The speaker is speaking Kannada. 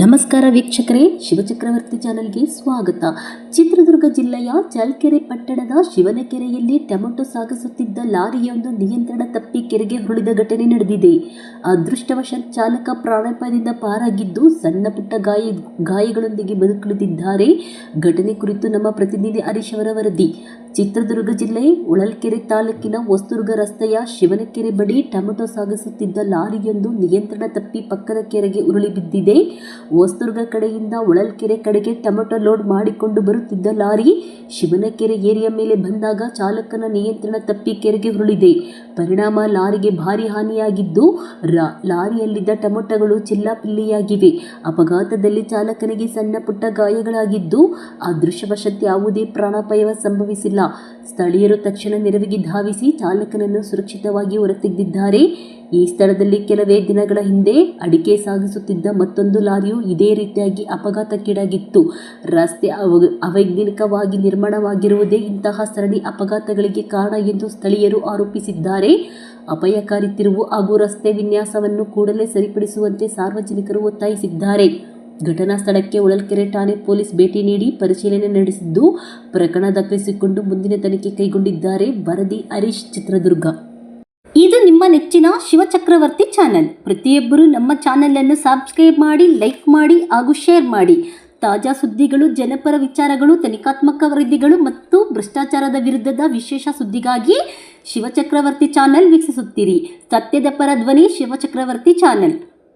ನಮಸ್ಕಾರ ವೀಕ್ಷಕರೇ, ಶಿವಚಕ್ರವರ್ತಿ ಚಾನೆಲ್ಗೆ ಸ್ವಾಗತ. ಚಿತ್ರದುರ್ಗ ಜಿಲ್ಲೆಯ ಚಳ್ಳಕೆರೆ ಪಟ್ಟಣದ ಶಿವನಕೆರೆಯಲ್ಲಿ ಟೊಮೆಟೊ ಸಾಗಿಸುತ್ತಿದ್ದ ಲಾರಿಯೊಂದು ನಿಯಂತ್ರಣ ತಪ್ಪಿ ಕೆರೆಗೆ ಉರುಳಿದ ಘಟನೆ ನಡೆದಿದೆ. ಅದೃಷ್ಟವಶಾತ್ ಚಾಲಕ ಪ್ರಾಣಾಪಾಯದಿಂದ ಪಾರಾಗಿದ್ದು ಸಣ್ಣ ಪುಟ್ಟ ಗಾಯಗಳೊಂದಿಗೆ ಬದುಕುಳಿದಿದ್ದಾರೆ. ಘಟನೆ ಕುರಿತು ನಮ್ಮ ಪ್ರತಿನಿಧಿ ಹರೀಶ್ ಅವರ ವರದಿ. ಚಿತ್ರದುರ್ಗ ಜಿಲ್ಲೆ ಹೊಳಲ್ಕೆರೆ ತಾಲೂಕಿನ ಹೊಸದುರ್ಗ ರಸ್ತೆಯ ಶಿವನಕೆರೆ ಬಳಿ ಟೊಮೆಟೊ ಸಾಗಿಸುತ್ತಿದ್ದ ಲಾರಿಯೊಂದು ನಿಯಂತ್ರಣ ತಪ್ಪಿ ಪಕ್ಕದ ಕೆರೆಗೆ ಉರುಳಿ ಬಿದ್ದಿದೆ. ಹೊಸದುರ್ಗ ಕಡೆಯಿಂದ ಹೊಳಲ್ಕೆರೆ ಕಡೆಗೆ ಟೊಮೆಟೊ ಲೋಡ್ ಮಾಡಿಕೊಂಡು ಬರುತ್ತಿದ್ದ ಲಾರಿ ಶಿವನಕೆರೆ ಏರಿಯಾ ಮೇಲೆ ಬಂದಾಗ ಚಾಲಕನ ನಿಯಂತ್ರಣ ತಪ್ಪಿ ಕೆರೆಗೆ ಉರುಳಿದೆ. ಪರಿಣಾಮ ಲಾರಿಗೆ ಭಾರಿ ಹಾನಿಯಾಗಿದ್ದು ಲಾರಿಯಲ್ಲಿದ್ದ ಟೊಮೆಟೊಗಳು ಚಿಲ್ಲಾಪಿಲ್ಲಿಯಾಗಿವೆ. ಅಪಘಾತದಲ್ಲಿ ಚಾಲಕನಿಗೆ ಸಣ್ಣ ಪುಟ್ಟ ಗಾಯಗಳಾಗಿದ್ದು ಅದೃಷ್ಟವಶಾತ್ ಯಾವುದೇ ಪ್ರಾಣಾಪಾಯ ಸಂಭವಿಸಿಲ್ಲ. ಸ್ಥಳೀಯರು ತಕ್ಷಣ ನೆರವಿಗೆ ಧಾವಿಸಿ ಚಾಲಕನನ್ನು ಸುರಕ್ಷಿತವಾಗಿ ಹೊರತೆಗೆದಿದ್ದಾರೆ. ಈ ಸ್ಥಳದಲ್ಲಿ ಕೆಲವೇ ದಿನಗಳ ಹಿಂದೆ ಅಡಿಕೆ ಸಾಗಿಸುತ್ತಿದ್ದ ಮತ್ತೊಂದು ಲಾರಿಯು ಇದೇ ರೀತಿಯಾಗಿ ಅಪಘಾತಕ್ಕೀಡಾಗಿತ್ತು. ರಸ್ತೆ ಅವೈಜ್ಞಾನಿಕವಾಗಿ ನಿರ್ಮಾಣವಾಗಿರುವುದೇ ಇಂತಹ ಸರಣಿ ಅಪಘಾತಗಳಿಗೆ ಕಾರಣ ಎಂದು ಸ್ಥಳೀಯರು ಆರೋಪಿಸಿದ್ದಾರೆ. ಅಪಾಯಕಾರಿ ತಿರುವು ಹಾಗೂ ರಸ್ತೆ ವಿನ್ಯಾಸವನ್ನು ಕೂಡಲೇ ಸರಿಪಡಿಸುವಂತೆ ಸಾರ್ವಜನಿಕರು ಒತ್ತಾಯಿಸಿದ್ದಾರೆ. ಘಟನಾ ಸ್ಥಳಕ್ಕೆ ಹೊಳಲ್ಕೆರೆ ಠಾಣೆ ಪೊಲೀಸ್ ಭೇಟಿ ನೀಡಿ ಪರಿಶೀಲನೆ ನಡೆಸಿದ್ದು ಪ್ರಕರಣ ದಾಖಲಿಸಿಕೊಂಡು ಮುಂದಿನ ತನಿಖೆ ಕೈಗೊಂಡಿದ್ದಾರೆ. ವರದಿ ಹರೀಶ್, ಚಿತ್ರದುರ್ಗ. ಇದು ನಿಮ್ಮ ನೆಚ್ಚಿನ ಶಿವಚಕ್ರವರ್ತಿ ಚಾನೆಲ್. ಪ್ರತಿಯೊಬ್ಬರು ನಮ್ಮ ಚಾನೆಲ್ ಅನ್ನು ಸಬ್ಸ್ಕ್ರೈಬ್ ಮಾಡಿ, ಲೈಕ್ ಮಾಡಿ ಹಾಗೂ ಶೇರ್ ಮಾಡಿ. ತಾಜಾ ಸುದ್ದಿಗಳು, ಜನಪರ ವಿಚಾರಗಳು, ತನಿಖಾತ್ಮಕ ವರದಿಗಳು ಮತ್ತು ಭ್ರಷ್ಟಾಚಾರದ ವಿರುದ್ಧದ ವಿಶೇಷ ಸುದ್ದಿಗಾಗಿ ಶಿವಚಕ್ರವರ್ತಿ ಚಾನೆಲ್ ವೀಕ್ಷಿಸುತ್ತೀರಿ. ಸತ್ಯದ ಪರ ಧ್ವನಿ ಶಿವಚಕ್ರವರ್ತಿ ಚಾನೆಲ್.